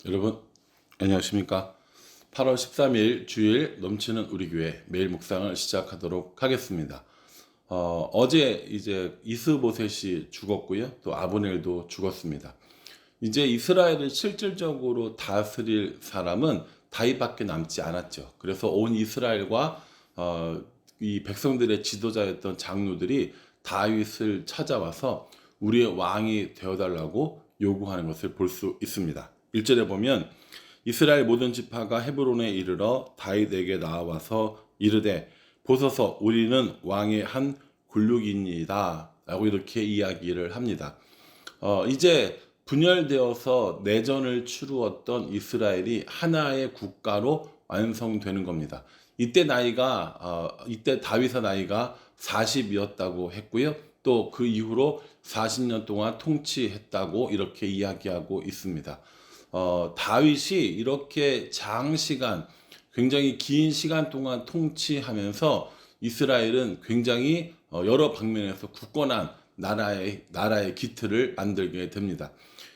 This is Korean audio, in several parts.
여러분 안녕하십니까? 8월 13일 주일 넘치는 우리 교회 매일 묵상을 시작하도록 하겠습니다. 어제 이제 이스보셋이 죽었고요. 또 아브넬도 죽었습니다. 이제 이스라엘을 실질적으로 다스릴 사람은 다윗밖에 남지 않았죠. 그래서 온 이스라엘과 이 백성들의 지도자였던 장로들이 다윗을 찾아와서 우리의 왕이 되어달라고 요구하는 것을 볼 수 있습니다. 1절에 보면 이스라엘 모든 지파가 헤브론에 이르러 다윗에게 나와서 이르되 보소서 우리는 왕의 한 굴욕이니이다 라고 이렇게 이야기를 합니다. 이제 분열되어서 내전을 치루었던 이스라엘이 하나의 국가로 완성되는 겁니다. 이때 다윗의 나이가 40이었다고 했고요. 또 그 이후로 40년 동안 통치했다고 이렇게 이야기하고 있습니다. 다윗이 이렇게 장시간, 굉장히 긴 시간 동안 통치하면서 이스라엘은 굉장히 여러 방면에서 굳건한 나라의 기틀을 만들게 됩니다.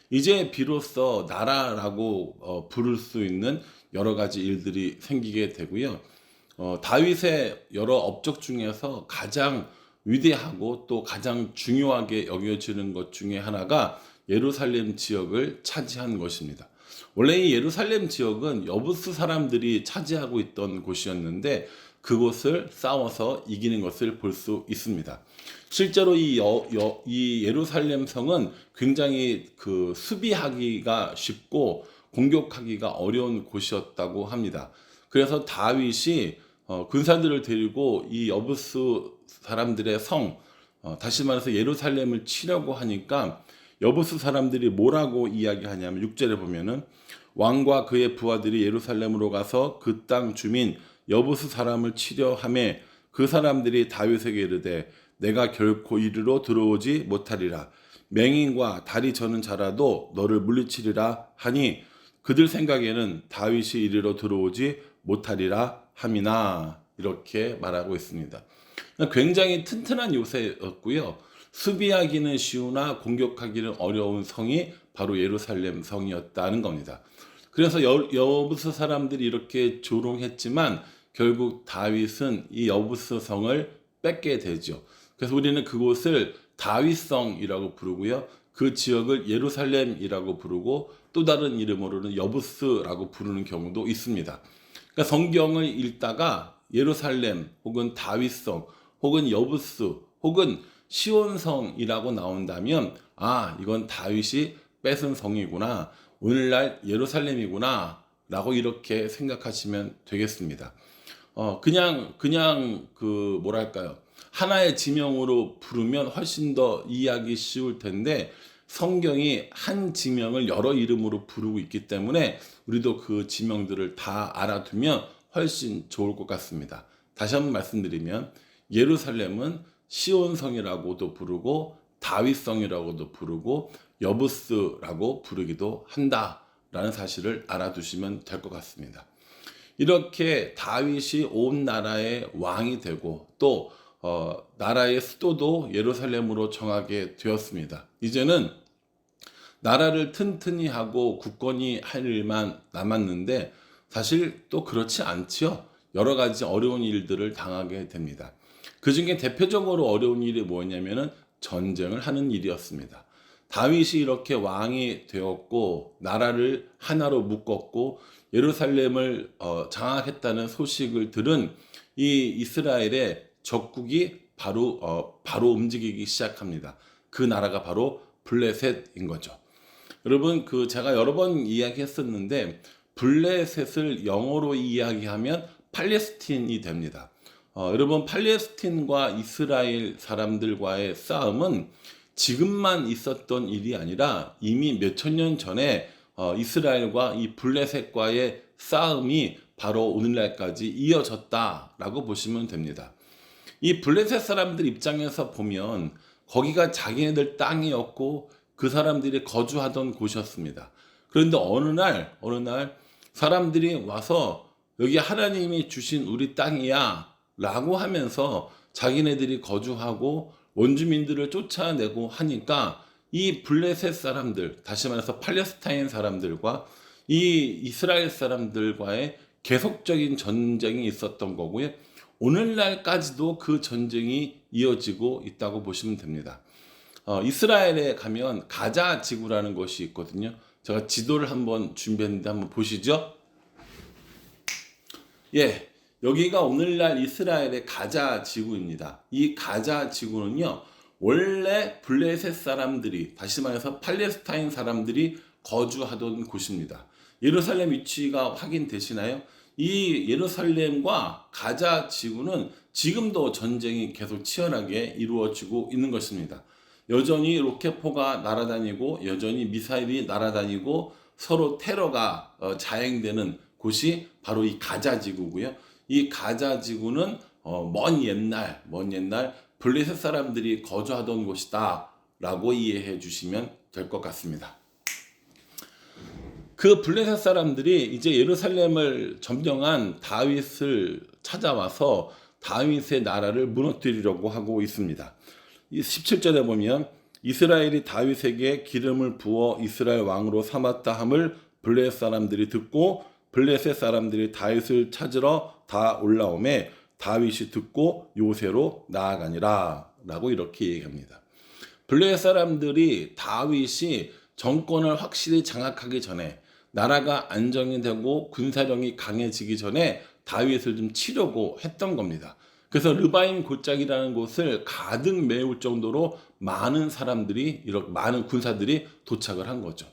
이제 비로소 나라라고 부를 수 있는 여러 가지 일들이 생기게 되고요. 다윗의 여러 업적 중에서 가장 위대하고 또 가장 중요하게 여겨지는 것 중에 하나가 예루살렘 지역을 차지한 것입니다. 원래 이 예루살렘 지역은 여부스 사람들이 차지하고 있던 곳이었는데 그곳을 싸워서 이기는 것을 볼 수 있습니다. 실제로 이 예루살렘 성은 굉장히 수비하기가 쉽고 공격하기가 어려운 곳이었다고 합니다. 그래서 다윗이 군사들을 데리고 이 여부스 사람들의 다시 말해서 예루살렘을 치려고 하니까 여부스 사람들이 뭐라고 이야기하냐면 6절에 보면은 왕과 그의 부하들이 예루살렘으로 가서 그 땅 주민 여부스 사람을 치려 하며 그 사람들이 다윗에게 이르되 내가 결코 이리로 들어오지 못하리라. 맹인과 다리 저는 자라도 너를 물리치리라 하니 그들 생각에는 다윗이 이리로 들어오지 못하리라 함이나 이렇게 말하고 있습니다. 굉장히 튼튼한 요새였고요. 수비하기는 쉬우나 공격하기는 어려운 성이 바로 예루살렘 성이었다는 겁니다. 그래서 여부스 사람들이 이렇게 조롱했지만 결국 다윗은 이 여부스 성을 뺏게 되죠. 그래서 우리는 그곳을 다윗성이라고 부르고요. 그 지역을 예루살렘이라고 부르고 또 다른 이름으로는 여부스라고 부르는 경우도 있습니다. 그러니까 성경을 읽다가 예루살렘 혹은 다윗성 혹은 여부스 혹은 시온성이라고 나온다면 이건 다윗이 뺏은 성이구나. 오늘날 예루살렘이구나. 라고 이렇게 생각하시면 되겠습니다. 그냥 뭐랄까요. 하나의 지명으로 부르면 훨씬 더 이해하기 쉬울 텐데 성경이 한 지명을 여러 이름으로 부르고 있기 때문에 우리도 그 지명들을 다 알아두면 훨씬 좋을 것 같습니다. 다시 한번 말씀드리면 예루살렘은 시온성이라고도 부르고 다윗성이라고도 부르고 여부스라고 부르기도 한다라는 사실을 알아두시면 될 것 같습니다. 이렇게 다윗이 온 나라의 왕이 되고 또 나라의 수도도 예루살렘으로 정하게 되었습니다. 이제는 나라를 튼튼히 하고 굳건히 할 일만 남았는데 사실 또 그렇지 않지요. 여러 가지 어려운 일들을 당하게 됩니다. 그 중에 대표적으로 어려운 일이 뭐였냐면은 전쟁을 하는 일이었습니다. 다윗이 이렇게 왕이 되었고 나라를 하나로 묶었고 예루살렘을 장악했다는 소식을 들은 이 이스라엘의 적국이 바로 움직이기 시작합니다. 그 나라가 바로 블레셋인 거죠. 여러분 제가 여러 번 이야기했었는데 블레셋을 영어로 이야기하면 팔레스틴이 됩니다. 여러분 팔레스틴과 이스라엘 사람들과의 싸움은 지금만 있었던 일이 아니라 이미 몇천 년 전에 이스라엘과 이 블레셋과의 싸움이 바로 오늘날까지 이어졌다라고 보시면 됩니다. 이 블레셋 사람들 입장에서 보면 거기가 자기네들 땅이었고 그 사람들이 거주하던 곳이었습니다. 그런데 어느 날 사람들이 와서 여기 하나님이 주신 우리 땅이야 라고 하면서 자기네들이 거주하고 원주민들을 쫓아내고 하니까 이 블레셋 사람들, 다시 말해서 팔레스타인 사람들과 이 이스라엘 사람들과의 계속적인 전쟁이 있었던 거고요. 오늘날까지도 그 전쟁이 이어지고 있다고 보시면 됩니다. 이스라엘에 가면 가자 지구라는 것이 있거든요. 제가 지도를 한번 준비했는데 한번 보시죠. 예, 여기가 오늘날 이스라엘의 가자 지구입니다. 이 가자 지구는요, 원래 블레셋 사람들이, 다시 말해서 팔레스타인 사람들이 거주하던 곳입니다. 예루살렘 위치가 확인되시나요? 이 예루살렘과 가자 지구는 지금도 전쟁이 계속 치열하게 이루어지고 있는 것입니다. 여전히 로켓포가 날아다니고 여전히 미사일이 날아다니고 서로 테러가 자행되는 곳이 바로 이 가자 지구고요. 이 가자 지구는 먼 옛날 블레셋 사람들이 거주하던 곳이다라고 이해해 주시면 될 것 같습니다. 그 블레셋 사람들이 이제 예루살렘을 점령한 다윗을 찾아와서 다윗의 나라를 무너뜨리려고 하고 있습니다. 이 17절에 보면 이스라엘이 다윗에게 기름을 부어 이스라엘 왕으로 삼았다 함을 블레셋 사람들이 듣고 블레셋 사람들이 다윗을 찾으러 다 올라오매 다윗이 듣고 요새로 나아가니라 라고 이렇게 얘기합니다. 블레셋 사람들이 다윗이 정권을 확실히 장악하기 전에 나라가 안정이 되고 군사력이 강해지기 전에 다윗을 좀 치려고 했던 겁니다. 그래서 르바임 골짜기라는 곳을 가득 메울 정도로 많은 사람들이, 이렇게 많은 군사들이 도착을 한 거죠.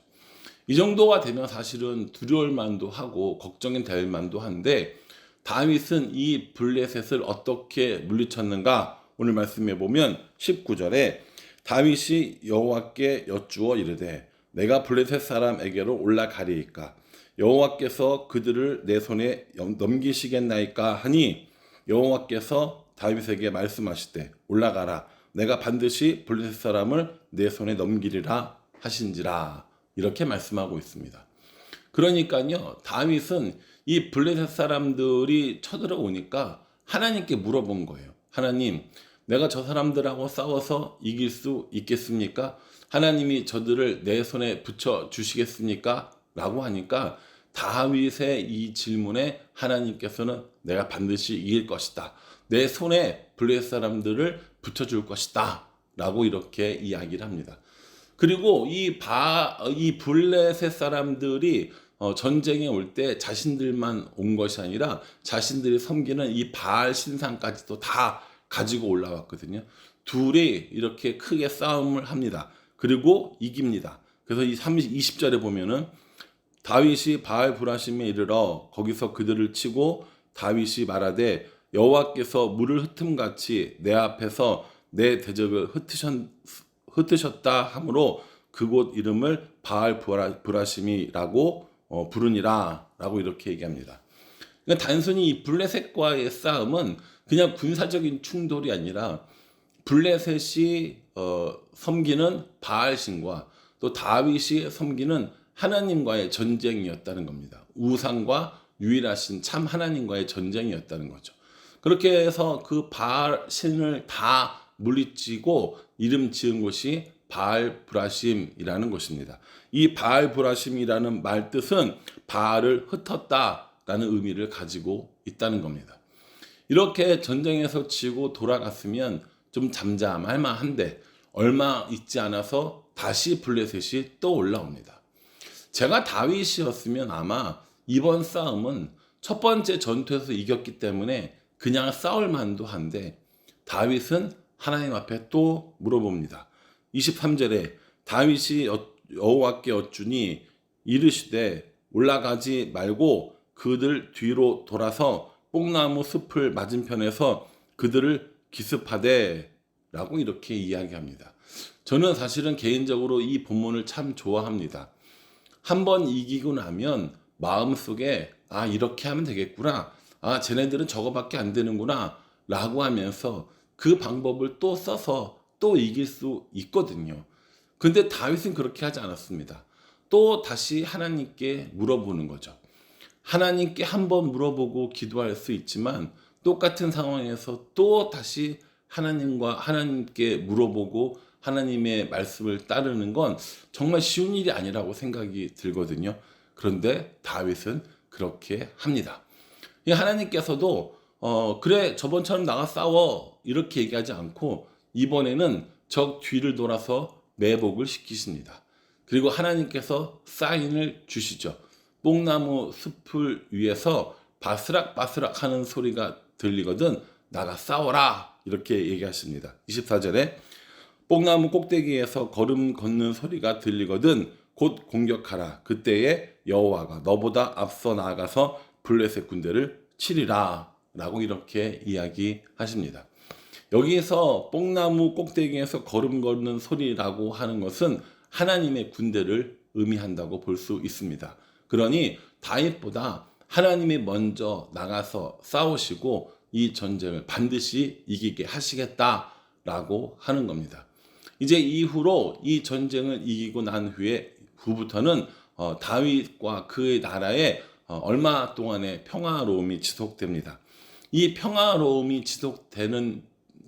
이 정도가 되면 사실은 두려울 만도 하고 걱정이 될 만도 한데 다윗은 이 블레셋을 어떻게 물리쳤는가? 오늘 말씀해 보면 19절에 다윗이 여호와께 여쭈어 이르되 내가 블레셋 사람에게로 올라가리이까 여호와께서 그들을 내 손에 넘기시겠나이까 하니 여호와께서 다윗에게 말씀하시되 올라가라 내가 반드시 블레셋 사람을 내 손에 넘기리라 하신지라 이렇게 말씀하고 있습니다. 그러니까요 다윗은 이 블레셋 사람들이 쳐들어오니까 하나님께 물어본 거예요. 하나님, 내가 저 사람들하고 싸워서 이길 수 있겠습니까? 하나님이 저들을 내 손에 붙여 주시겠습니까? 라고 하니까 다윗의 이 질문에 하나님께서는 내가 반드시 이길 것이다. 내 손에 블레셋 사람들을 붙여줄 것이다. 라고 이렇게 이야기를 합니다. 그리고 이 블레셋 사람들이 전쟁에 올 때 자신들만 온 것이 아니라 자신들이 섬기는 이 바알 신상까지도 다 가지고 올라왔거든요. 둘이 이렇게 크게 싸움을 합니다. 그리고 이깁니다. 그래서 이 20절에 보면은 다윗이 바알 브라심에 이르러 거기서 그들을 치고 다윗이 말하되 여호와께서 물을 흩음같이 내 앞에서 내 대적을 흩으셨다 하므로 그곳 이름을 바알 브라심이라고 부르니라 라고 이렇게 얘기합니다. 그러니까 단순히 이 블레셋과의 싸움은 그냥 군사적인 충돌이 아니라 블레셋이 섬기는 바알신과 또 다윗이 섬기는 하나님과의 전쟁이었다는 겁니다. 우상과 유일하신 참 하나님과의 전쟁이었다는 거죠. 그렇게 해서 그 바알신을 다 물리치고 이름 지은 곳이 바알 브라심이라는 것입니다. 이 바알 브라심이라는 말 뜻은 바알을 흩었다라는 의미를 가지고 있다는 겁니다. 이렇게 전쟁에서 지고 돌아갔으면 좀 잠잠할 만한데 얼마 있지 않아서 다시 블레셋이 또 올라옵니다. 제가 다윗이었으면 아마 이번 싸움은 첫 번째 전투에서 이겼기 때문에 그냥 싸울 만도 한데 다윗은 하나님 앞에 또 물어봅니다. 23절에 다윗이 여호와께 여쭈니 이르시되 올라가지 말고 그들 뒤로 돌아서 뽕나무 숲을 맞은편에서 그들을 기습하되 라고 이렇게 이야기합니다. 저는 사실은 개인적으로 이 본문을 참 좋아합니다. 한번 이기고 나면 마음속에 이렇게 하면 되겠구나. 쟤네들은 저거밖에 안 되는구나 라고 하면서 그 방법을 또 써서 또 이길 수 있거든요. 근데 다윗은 그렇게 하지 않았습니다. 또 다시 하나님께 물어보는 거죠. 하나님께 한번 물어보고 기도할 수 있지만 똑같은 상황에서 또 다시 하나님께 물어보고 하나님의 말씀을 따르는 건 정말 쉬운 일이 아니라고 생각이 들거든요. 그런데 다윗은 그렇게 합니다. 하나님께서도 그래 저번처럼 나가 싸워 이렇게 얘기하지 않고 이번에는 적 뒤를 돌아서 매복을 시키십니다. 그리고 하나님께서 사인을 주시죠. 뽕나무 숲을 위에서 바스락바스락 하는 소리가 들리거든 나가 싸워라 이렇게 얘기하십니다. 24절에 뽕나무 꼭대기에서 걸음 걷는 소리가 들리거든 곧 공격하라. 그때에 여호와가 너보다 앞서 나아가서 블레셋 군대를 치리라 라고 이렇게 이야기하십니다. 여기에서 뽕나무 꼭대기에서 걸음 걷는 소리라고 하는 것은 하나님의 군대를 의미한다고 볼 수 있습니다. 그러니 다윗보다 하나님이 먼저 나가서 싸우시고 이 전쟁을 반드시 이기게 하시겠다라고 하는 겁니다. 이제 이후로 이 전쟁을 이기고 난 후부터는 다윗과 그의 나라에 얼마 동안의 평화로움이 지속됩니다. 이 평화로움이 지속되는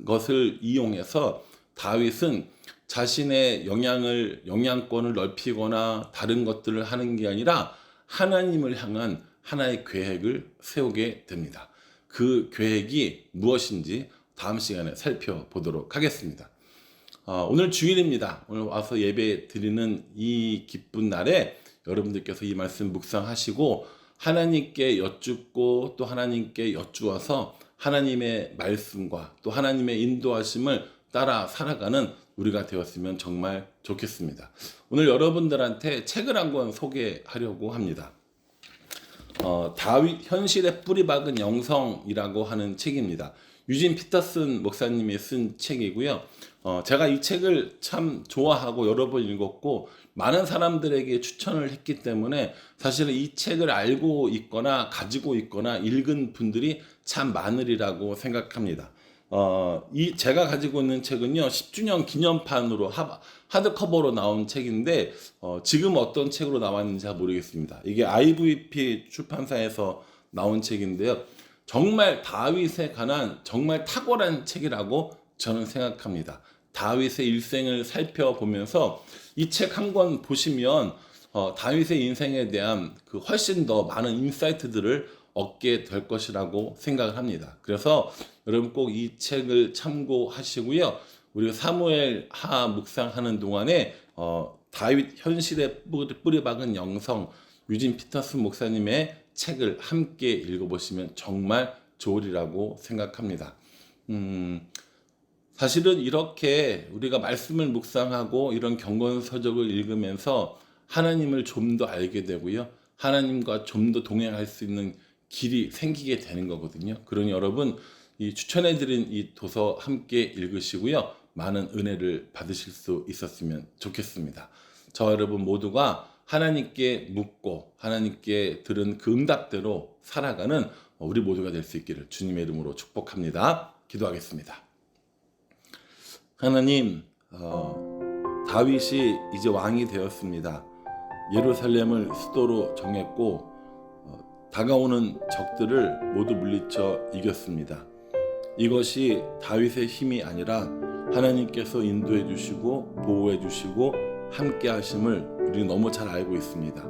것을 이용해서 다윗은 자신의 영향권을 넓히거나 다른 것들을 하는 게 아니라 하나님을 향한 하나의 계획을 세우게 됩니다. 그 계획이 무엇인지 다음 시간에 살펴보도록 하겠습니다. 오늘 주일입니다. 오늘 와서 예배 드리는 이 기쁜 날에 여러분들께서 이 말씀 묵상하시고 하나님께 여쭙고 또 하나님께 여쭈어서 하나님의 말씀과 또 하나님의 인도하심을 따라 살아가는 우리가 되었으면 정말 좋겠습니다. 오늘 여러분들한테 책을 한 권 소개하려고 합니다. 다윗 현실의 뿌리 박은 영성이라고 하는 책입니다. 유진 피터슨 목사님이 쓴 책이고요. 제가 이 책을 참 좋아하고 여러 번 읽었고 많은 사람들에게 추천을 했기 때문에 사실은 이 책을 알고 있거나 가지고 있거나 읽은 분들이 참 많으리라고 생각합니다. 제가 가지고 있는 책은요 10주년 기념판으로 하드커버로 나온 책인데 지금 어떤 책으로 나왔는지 잘 모르겠습니다. 이게 IVP 출판사에서 나온 책인데요. 정말 다윗에 관한 정말 탁월한 책이라고 저는 생각합니다. 다윗의 일생을 살펴보면서 이 책 한 권 보시면 다윗의 인생에 대한 그 훨씬 더 많은 인사이트들을 얻게 될 것이라고 생각을 합니다. 그래서 여러분 꼭 이 책을 참고하시고요. 우리 사무엘 하 묵상하는 동안에 다윗 현실의 뿌리 박은 영성 유진 피터슨 목사님의 책을 함께 읽어보시면 정말 좋으리라고 생각합니다. 사실은 이렇게 우리가 말씀을 묵상하고 이런 경건서적을 읽으면서 하나님을 좀 더 알게 되고요. 하나님과 좀 더 동행할 수 있는 길이 생기게 되는 거거든요. 그러니 여러분 이 추천해드린 이 도서 함께 읽으시고요. 많은 은혜를 받으실 수 있었으면 좋겠습니다. 저 여러분 모두가 하나님께 묻고 하나님께 들은 그 응답대로 살아가는 우리 모두가 될 수 있기를 주님의 이름으로 축복합니다. 기도하겠습니다. 하나님, 다윗이 이제 왕이 되었습니다. 예루살렘을 수도로 정했고 다가오는 적들을 모두 물리쳐 이겼습니다. 이것이 다윗의 힘이 아니라 하나님께서 인도해 주시고 보호해 주시고 함께 하심을 우리는 너무 잘 알고 있습니다.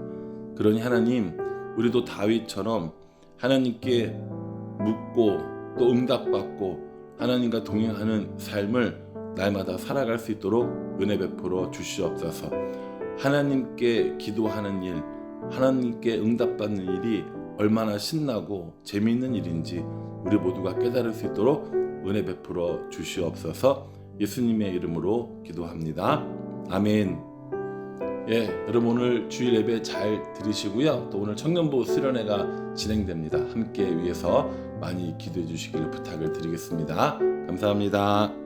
그러니 하나님, 우리도 다윗처럼 하나님께 묻고 또 응답받고 하나님과 동행하는 삶을 날마다 살아갈 수 있도록 은혜 베풀어 주시옵소서. 하나님께 기도하는 일, 하나님께 응답받는 일이 얼마나 신나고 재미있는 일인지 우리 모두가 깨달을 수 있도록 은혜 베풀어 주시옵소서. 예수님의 이름으로 기도합니다. 아멘. 여러분 오늘 주일 예배 잘 들으시고요. 또 오늘 청년부 수련회가 진행됩니다. 함께 위해서 많이 기도해 주시기를 부탁을 드리겠습니다. 감사합니다.